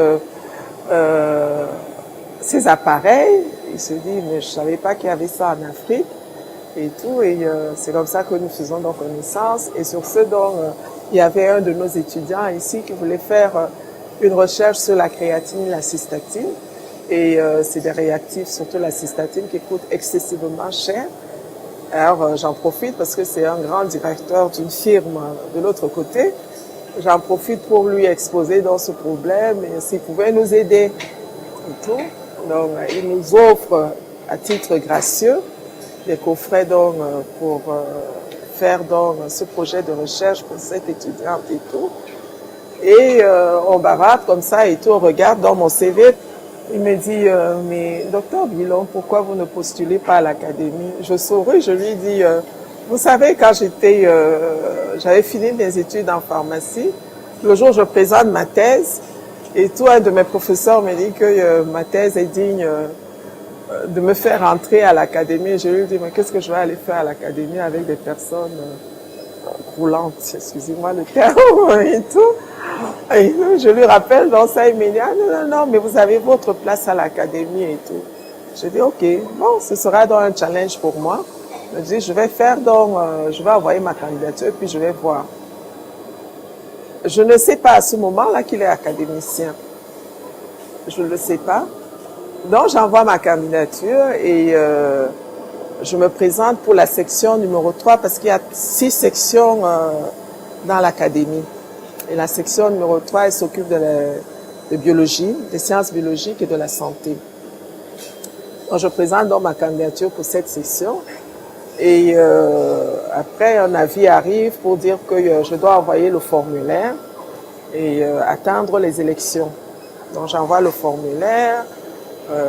appareils. Il se dit, mais je savais pas qu'il y avait ça en Afrique et tout. Et c'est comme ça que nous faisons donc connaissance. Et sur ce, donc, il y avait un de nos étudiants ici qui voulait faire une recherche sur la créatine et la cystatine. Et c'est des réactifs, surtout la cystatine, qui coûtent excessivement cher. Alors, j'en profite parce que c'est un grand directeur d'une firme de l'autre côté. J'en profite pour lui exposer dans ce problème et s'il pouvait nous aider et tout. Donc, il nous offre à titre gracieux des coffrets donc, pour faire donc, ce projet de recherche pour cette étudiante et tout. Et on bavarde comme ça et tout, on regarde dans mon CV. Il me dit, mais docteur Bilon, pourquoi vous ne postulez pas à l'académie? Je souris, je lui dis, vous savez, quand j'avais fini mes études en pharmacie, le jour où je présente ma thèse, et tout, un de mes professeurs me dit que ma thèse est digne de me faire entrer à l'académie. Je lui dis, mais qu'est-ce que je vais aller faire à l'académie avec des personnes roulantes, excusez-moi le terme, et tout. Et je lui rappelle dans ça, il me dit, ah non, mais vous avez votre place à l'académie et tout. Je dis, ok, bon, ce sera donc un challenge pour moi. Je dis, je vais faire donc, je vais envoyer ma candidature, puis je vais voir. Je ne sais pas à ce moment-là qu'il est académicien. Je ne le sais pas. Donc, j'envoie ma candidature et je me présente pour la section numéro 3 parce qu'il y a 6 sections dans l'académie. Et la section numéro 3, elle s'occupe de biologie, des sciences biologiques et de la santé. Donc, je présente donc ma candidature pour cette section. Et après, un avis arrive pour dire que je dois envoyer le formulaire et attendre les élections. Donc, j'envoie le formulaire,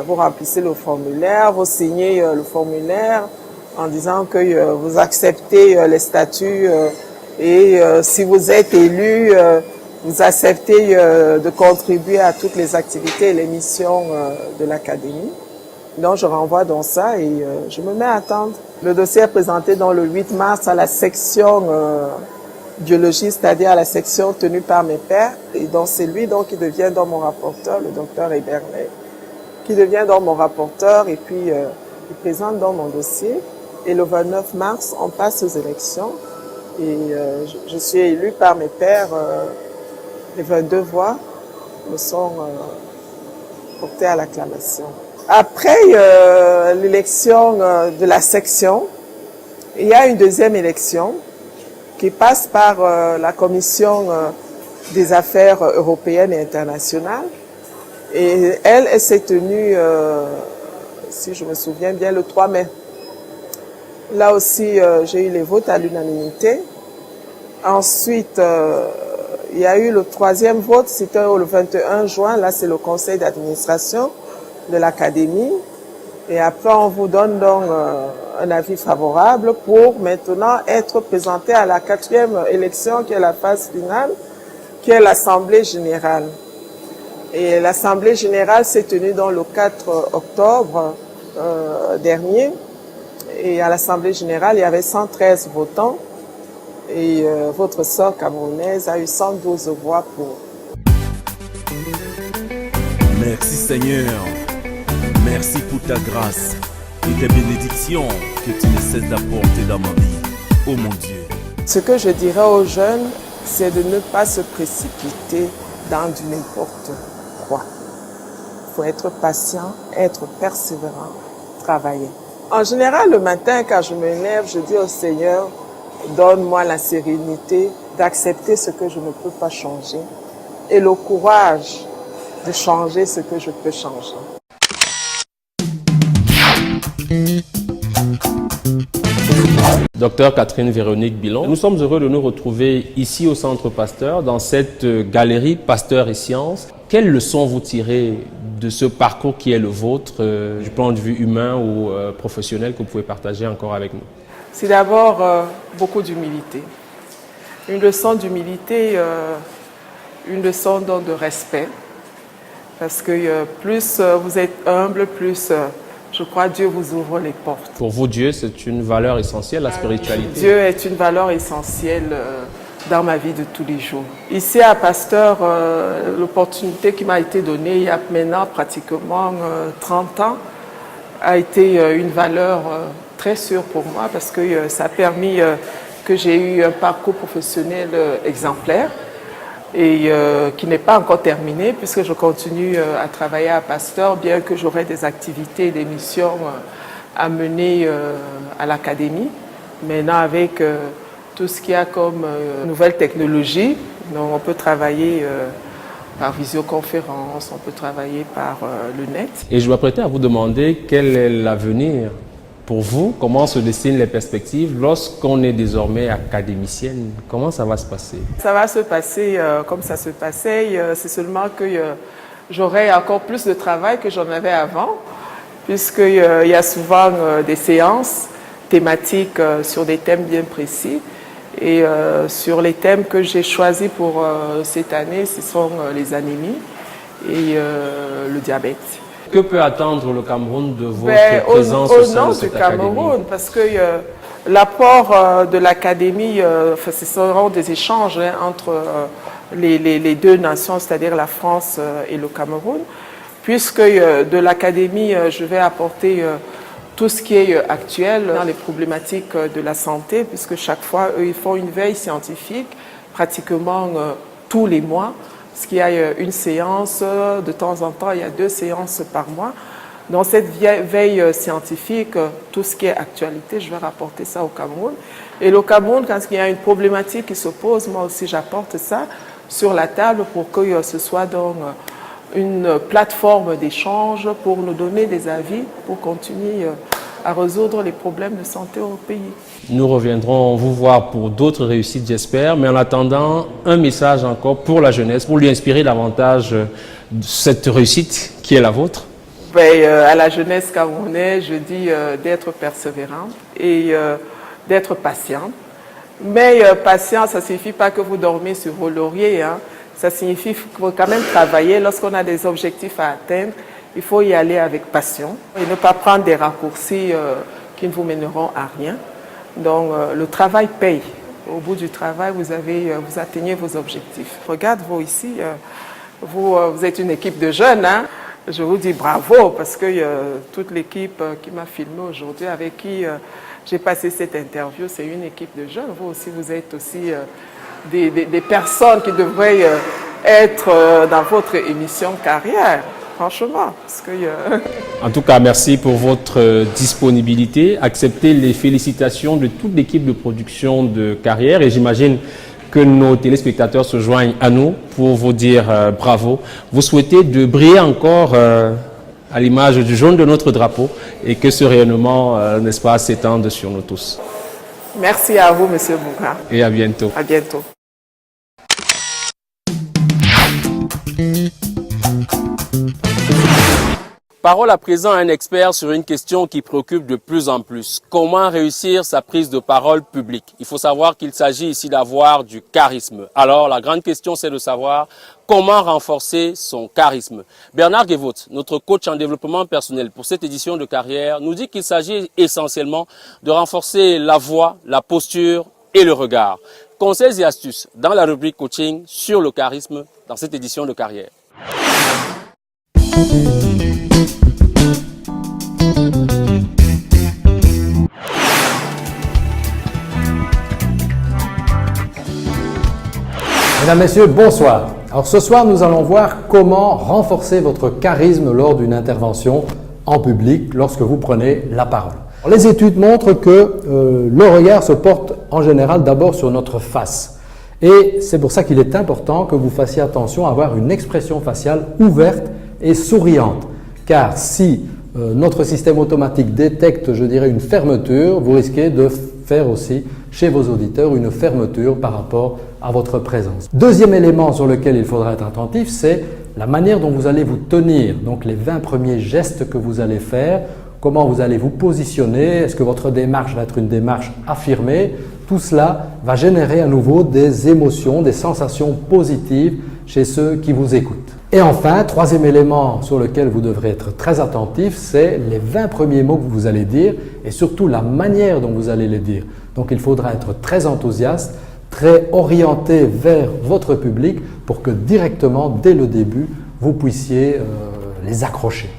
vous remplissez le formulaire, vous signez le formulaire en disant que vous acceptez les statuts Et si vous êtes élu, vous acceptez de contribuer à toutes les activités et les missions de l'académie. Donc je renvoie dans ça et je me mets à attendre. Le dossier est présenté dans le 8 mars à la section biologie, c'est-à-dire à la section tenue par mes pairs. Et donc c'est lui donc, qui devient dans mon rapporteur, le docteur Eberle, qui devient dans mon rapporteur et puis il présente dans mon dossier. Et le 29 mars, on passe aux élections et je suis élu par mes pairs. Les 22 voix me sont portées à l'acclamation. Après l'élection de la section, il y a une deuxième élection qui passe par la Commission des affaires européennes et internationales. Et elle s'est tenue, si je me souviens bien, le 3 mai. Là aussi, j'ai eu les votes à l'unanimité. Ensuite, il y a eu le troisième vote, c'était le 21 juin. Là, c'est le conseil d'administration de l'académie. Et après, on vous donne donc un avis favorable pour maintenant être présenté à la 4e élection, qui est la phase finale, qui est l'Assemblée générale. Et l'Assemblée générale s'est tenue dans le 4 octobre dernier. Et à l'Assemblée générale, il y avait 113 votants. Et votre sœur camerounaise a eu 112 voix pour. Merci Seigneur. Merci pour ta grâce et tes bénédictions que tu ne cesses d'apporter dans ma vie. Oh mon Dieu. Ce que je dirais aux jeunes, c'est de ne pas se précipiter dans du n'importe quoi. Il faut être patient, être persévérant, travailler. En général, le matin, quand je me lève, je dis au Seigneur, donne-moi la sérénité d'accepter ce que je ne peux pas changer et le courage de changer ce que je peux changer. Docteur Catherine Véronique Bilon, nous sommes heureux de nous retrouver ici au Centre Pasteur, dans cette galerie Pasteur et Sciences. Quelles leçons vous tirez de ce parcours qui est le vôtre, du point de vue humain ou professionnel, que vous pouvez partager encore avec nous? C'est d'abord beaucoup d'humilité. Une leçon d'humilité, une leçon donc de respect. Parce que plus vous êtes humble, plus je crois Dieu vous ouvre les portes. Pour vous, Dieu, c'est une valeur essentielle, la spiritualité? Dieu est une valeur essentielle dans ma vie de tous les jours. Ici à Pasteur, l'opportunité qui m'a été donnée il y a maintenant pratiquement 30 ans a été une valeur très sûre pour moi parce que ça a permis que j'ai eu un parcours professionnel exemplaire et qui n'est pas encore terminé puisque je continue à travailler à Pasteur, bien que j'aurai des activités et des missions à mener à l'académie. Maintenant, avec tout ce qu'il y a comme nouvelles technologies, donc on peut travailler par visioconférence, on peut travailler par le net. Et je m'apprêtais à vous demander quel est l'avenir pour vous, comment se dessinent les perspectives lorsqu'on est désormais académicienne? Comment ça va se passer? Ça va se passer comme ça se passait, c'est seulement que j'aurai encore plus de travail que j'en avais avant, puisqu'il y a souvent des séances thématiques sur des thèmes bien précis. Et sur les thèmes que j'ai choisis pour cette année, ce sont les anémies et le diabète. Que peut attendre le Cameroun de votre présence au sein de cette académie? Au nom du Cameroun, parce que l'apport de l'académie, ce seront des échanges entre les deux nations, c'est-à-dire la France et le Cameroun, puisque de l'académie, je vais apporter tout ce qui est actuel dans les problématiques de la santé, puisque chaque fois, eux, ils font une veille scientifique pratiquement tous les mois. Parce qu'il y a une séance, de temps en temps, il y a 2 séances par mois. Dans cette veille scientifique, tout ce qui est actualité, je vais rapporter ça au Cameroun. Et le Cameroun, quand il y a une problématique qui se pose, moi aussi j'apporte ça sur la table pour que ce soit donc une plateforme d'échange pour nous donner des avis, pour continuer à résoudre les problèmes de santé au pays. Nous reviendrons vous voir pour d'autres réussites, j'espère. Mais en attendant, un message encore pour la jeunesse, pour lui inspirer davantage cette réussite qui est la vôtre. À la jeunesse camerounaise, je dis d'être persévérante et d'être patiente. Mais patience, ça ne signifie pas que vous dormez sur vos lauriers. Hein. Ça signifie qu'il faut quand même travailler. Lorsqu'on a des objectifs à atteindre, il faut y aller avec passion et ne pas prendre des raccourcis qui ne vous mèneront à rien. Donc le travail paye. Au bout du travail, vous atteignez vos objectifs. Regarde, vous ici, vous êtes une équipe de jeunes. Hein. Je vous dis bravo parce que toute l'équipe qui m'a filmé aujourd'hui, avec qui j'ai passé cette interview, c'est une équipe de jeunes. Vous aussi, vous êtes aussi des personnes qui devraient être dans votre émission Carrière. Franchement, parce que... En tout cas, merci pour votre disponibilité. Acceptez les félicitations de toute l'équipe de production de Carrière et j'imagine que nos téléspectateurs se joignent à nous pour vous dire bravo. Vous souhaitez de briller encore à l'image du jaune de notre drapeau et que ce rayonnement, n'est-ce pas, s'étende sur nous tous. Merci à vous, Monsieur Bouga. Et à bientôt. À bientôt. Parole à présent à un expert sur une question qui préoccupe de plus en plus. Comment réussir sa prise de parole publique? Il faut savoir qu'il s'agit ici d'avoir du charisme. Alors, la grande question, c'est de savoir comment renforcer son charisme. Bernard Guévot, notre coach en développement personnel pour cette édition de Carrière, nous dit qu'il s'agit essentiellement de renforcer la voix, la posture et le regard. Conseils et astuces dans la rubrique coaching sur le charisme dans cette édition de Carrière. Mesdames, Messieurs, bonsoir. Alors ce soir, nous allons voir comment renforcer votre charisme lors d'une intervention en public lorsque vous prenez la parole. Alors, les études montrent que le regard se porte en général d'abord sur notre face. Et c'est pour ça qu'il est important que vous fassiez attention à avoir une expression faciale ouverte et souriante. Car si notre système automatique détecte, je dirais, une fermeture, vous risquez de faire aussi chez vos auditeurs une fermeture par rapport à votre présence. Deuxième élément sur lequel il faudra être attentif, c'est la manière dont vous allez vous tenir. Donc les 20 premiers gestes que vous allez faire, comment vous allez vous positionner, est-ce que votre démarche va être une démarche affirmée? Tout cela va générer à nouveau des émotions, des sensations positives chez ceux qui vous écoutent. Et enfin, troisième élément sur lequel vous devrez être très attentif, c'est les 20 premiers mots que vous allez dire et surtout la manière dont vous allez les dire. Donc il faudra être très enthousiaste, très orienté vers votre public pour que directement, dès le début, vous puissiez les accrocher.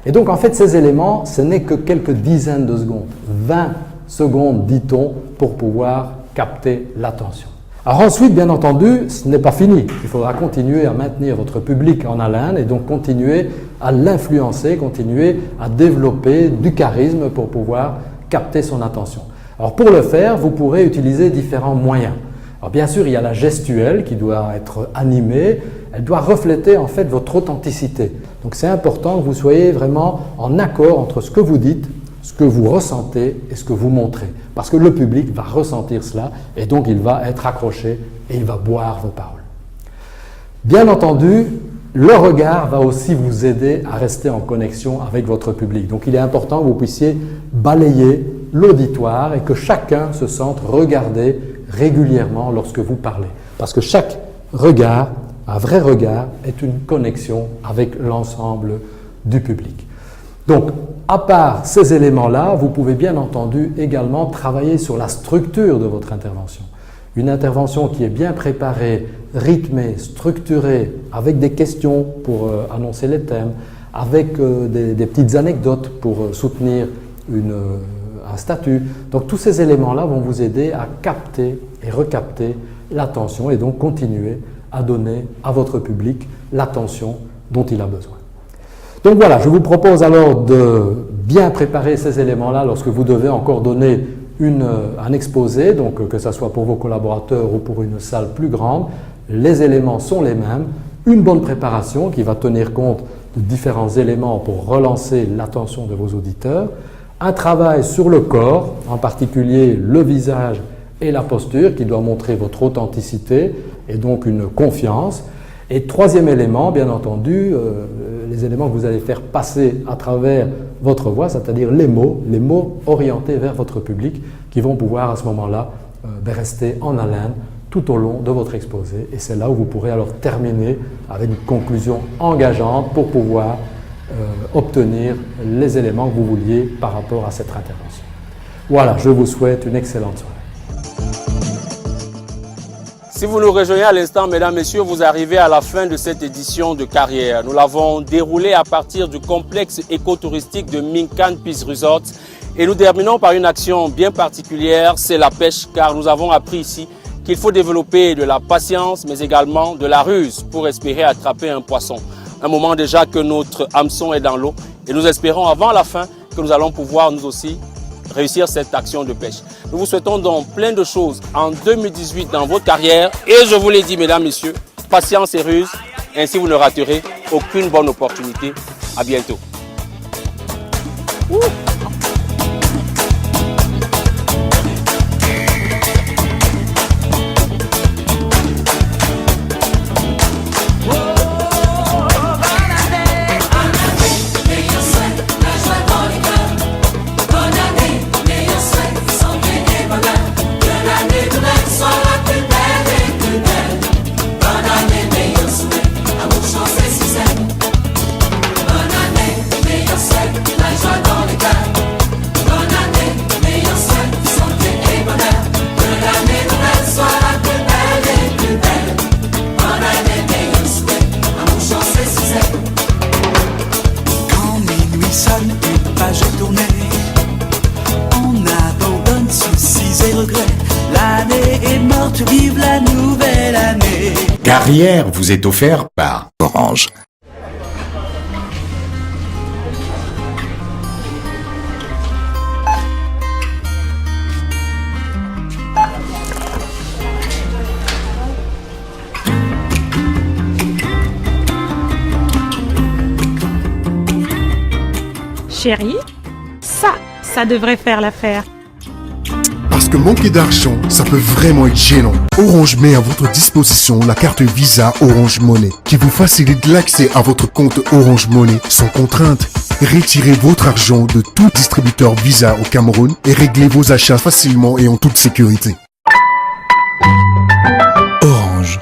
Et donc en fait, ces éléments, ce n'est que quelques dizaines de secondes, 20 secondes, dit-on, pour pouvoir capter l'attention. Alors ensuite, bien entendu, ce n'est pas fini. Il faudra continuer à maintenir votre public en haleine et donc continuer à l'influencer, continuer à développer du charisme pour pouvoir capter son attention. Alors pour le faire, vous pourrez utiliser différents moyens. Alors bien sûr, il y a la gestuelle qui doit être animée. Elle doit refléter en fait votre authenticité. Donc c'est important que vous soyez vraiment en accord entre ce que vous dites, ce que vous ressentez et ce que vous montrez. Parce que le public va ressentir cela et donc il va être accroché et il va boire vos paroles. Bien entendu, le regard va aussi vous aider à rester en connexion avec votre public. Donc il est important que vous puissiez balayer l'auditoire et que chacun se sente regardé régulièrement lorsque vous parlez. Parce que chaque regard, un vrai regard, est une connexion avec l'ensemble du public. Donc, à part ces éléments-là, vous pouvez bien entendu également travailler sur la structure de votre intervention. Une intervention qui est bien préparée, rythmée, structurée, avec des questions pour annoncer les thèmes, avec des petites anecdotes pour soutenir un statut. Donc tous ces éléments-là vont vous aider à capter et recapter l'attention et donc continuer à donner à votre public l'attention dont il a besoin. Donc voilà, je vous propose alors de bien préparer ces éléments-là lorsque vous devez encore donner un exposé, donc que ce soit pour vos collaborateurs ou pour une salle plus grande. Les éléments sont les mêmes. Une bonne préparation qui va tenir compte de différents éléments pour relancer l'attention de vos auditeurs. Un travail sur le corps, en particulier le visage et la posture qui doit montrer votre authenticité et donc une confiance. Et troisième élément, bien entendu, les éléments que vous allez faire passer à travers votre voix, c'est-à-dire les mots orientés vers votre public qui vont pouvoir à ce moment-là rester en haleine tout au long de votre exposé. Et c'est là où vous pourrez alors terminer avec une conclusion engageante pour pouvoir obtenir les éléments que vous vouliez par rapport à cette intervention. Voilà, je vous souhaite une excellente soirée. Si vous nous rejoignez à l'instant, mesdames, messieurs, vous arrivez à la fin de cette édition de carrière. Nous l'avons déroulée à partir du complexe écotouristique de Minkan Peace Resort. Et nous terminons par une action bien particulière, c'est la pêche, car nous avons appris ici qu'il faut développer de la patience, mais également de la ruse pour espérer attraper un poisson. Un moment déjà que notre hameçon est dans l'eau et nous espérons avant la fin que nous allons pouvoir nous aussi réussir cette action de pêche. Nous vous souhaitons donc plein de choses en 2018 dans votre carrière et je vous l'ai dit, mesdames, messieurs, patience et ruse, ainsi vous ne raterez aucune bonne opportunité. À bientôt. Vive la nouvelle année. Carrière vous est offert par Orange. Chérie, ça devrait faire l'affaire. Parce que manquer d'argent, ça peut vraiment être gênant. Orange met à votre disposition la carte Visa Orange Money qui vous facilite l'accès à votre compte Orange Money sans contrainte. Retirez votre argent de tout distributeur Visa au Cameroun et réglez vos achats facilement et en toute sécurité. Orange.